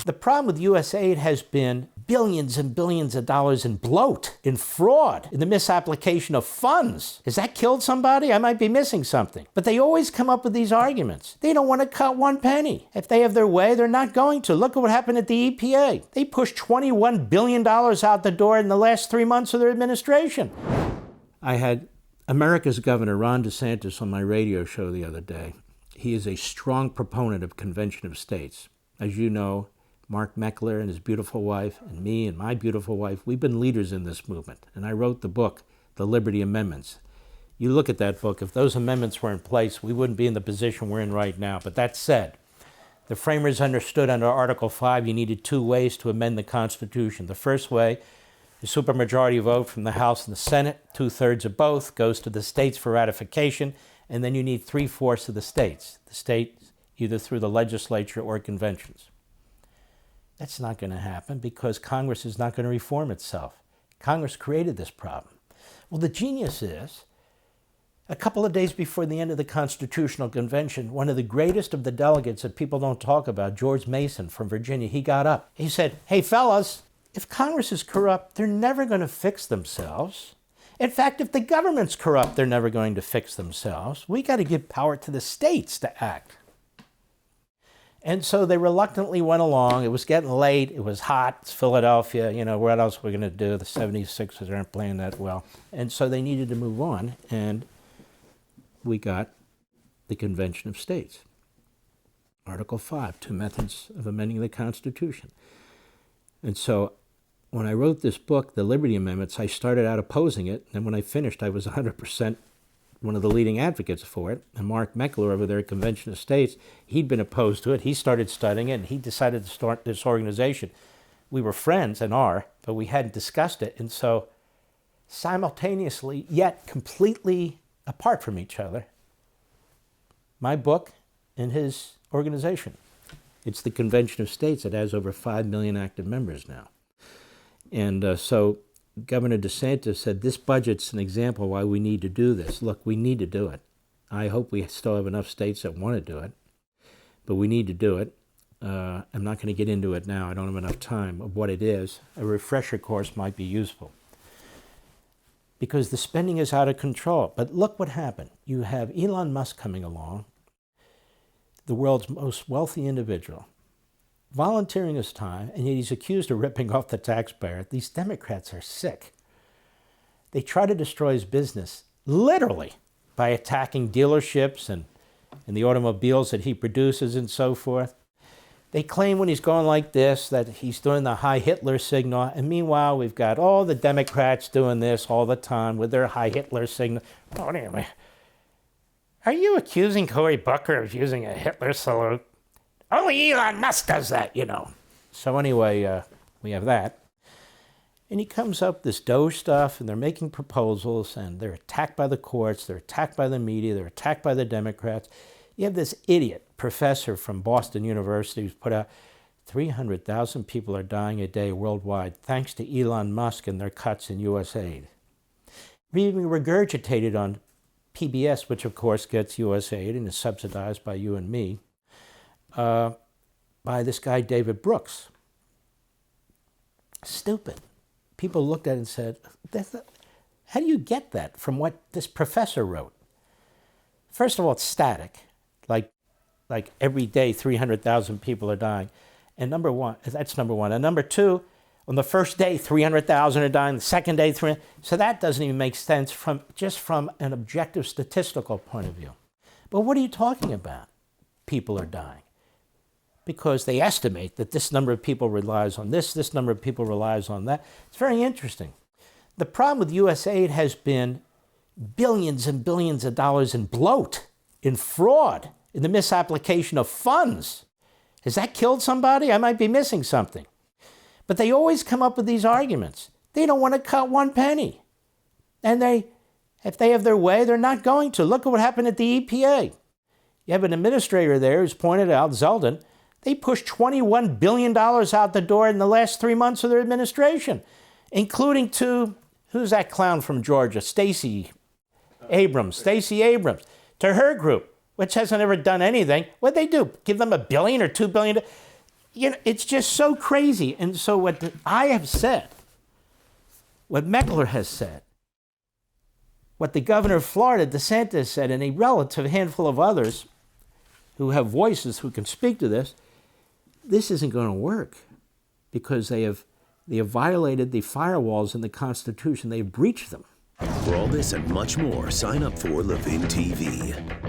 The problem with USAID has been billions and billions of dollars in bloat, in fraud, in the misapplication of funds. Has that killed somebody? I might be missing something. But they always come up with these arguments. They don't want to cut one penny. If they have their way, they're not going to. Look at what happened at the EPA. They pushed $21 billion out the door in the last 3 months of their administration. I had America's Governor Ron DeSantis on my radio show the other day. He is a strong proponent of Convention of States. As you know, Mark Meckler and his beautiful wife, and me and my beautiful wife, we've been leaders in this movement. And I wrote the book, The Liberty Amendments. You look at that book, if those amendments were in place, we wouldn't be in the position we're in right now. But that said, the framers understood under Article 5 you needed 2 ways to amend the Constitution. The first way, a supermajority vote from the House and the Senate, 2/3 of both, goes to the states for ratification, and then you need 3/4 of the states either through the legislature or conventions. That's not going to happen because Congress is not going to reform itself. Congress created this problem. Well, the genius is, a couple of days before the end of the Constitutional Convention, one of the greatest of the delegates that people don't talk about, George Mason from Virginia, he got up. He said, "Hey, fellas, if Congress is corrupt, they're never going to fix themselves. In fact, if the government's corrupt, they're never going to fix themselves. We got to give power to the states to act." And so they reluctantly went along. It was getting late. It was hot. It's Philadelphia. You know, what else were we going to do? The 76ers aren't playing that well. And so they needed to move on. And we got the Convention of States. Article 5, 2 methods of amending the Constitution. And so when I wrote this book, The Liberty Amendments, I started out opposing it. And when I finished, I was 100% one of the leading advocates for it. And Mark Meckler over there at Convention of States, he'd been opposed to it. He started studying it, and he decided to start this organization. We were friends and are, but we hadn't discussed it. And so simultaneously, yet completely apart from each other, my book and his organization. It's the Convention of States that has over 5 million active members now. And so Governor DeSantis said, this budget's an example why we need to do this. Look, we need to do it. I hope we still have enough states that want to do it, but we need to do it. I'm not going to get into it now. I don't have enough time of what it is. A refresher course might be useful because the spending is out of control. But look what happened. You have Elon Musk coming along, the world's most wealthy individual, volunteering his time, and yet he's accused of ripping off the taxpayer. These Democrats are sick. They try to destroy his business, literally, by attacking dealerships and the automobiles that he produces and so forth. They claim when he's going like this that he's doing the Heil Hitler signal, and meanwhile we've got all the Democrats doing this all the time with their Heil Hitler signal. Oh, anyway, are you accusing Cory Booker of using a Hitler salute? Only Elon Musk does that, you know. So anyway, we have that. And he comes up this Doge stuff, and they're making proposals, and they're attacked by the courts, they're attacked by the media, they're attacked by the Democrats. You have this idiot professor from Boston University who's put out 300,000 people are dying a day worldwide thanks to Elon Musk and their cuts in USAID. Being regurgitated on PBS, which of course gets USAID and is subsidized by you and me, by this guy, David Brooks. Stupid. People looked at it and said, how do you get that from what this professor wrote? First of all, it's static. Like every day, 300,000 people are dying. And that's number one. And number two, on the first day, 300,000 are dying. The second day, 300,000. So that doesn't even make sense from an objective statistical point of view. But what are you talking about? People are dying. Because they estimate that this number of people relies on this number of people relies on that. It's very interesting. The problem with USAID has been billions and billions of dollars in bloat, in fraud, in the misapplication of funds. Has that killed somebody? I might be missing something. But they always come up with these arguments. They don't want to cut one penny. And if they have their way, they're not going to. Look at what happened at the EPA. You have an administrator there who's pointed out, Zeldin, they pushed $21 billion out the door in the last 3 months of their administration, including to, who's that clown from Georgia? Stacey Abrams, to her group, which hasn't ever done anything. What'd they do? Give them $1 billion or $2 billion? You know, it's just so crazy. And so what I have said, what Meckler has said, what the governor of Florida, DeSantis, said, and a relative handful of others who have voices who can speak to this isn't going to work because they have violated the firewalls in the Constitution. They have breached them. For all this and much more, sign up for Levin TV.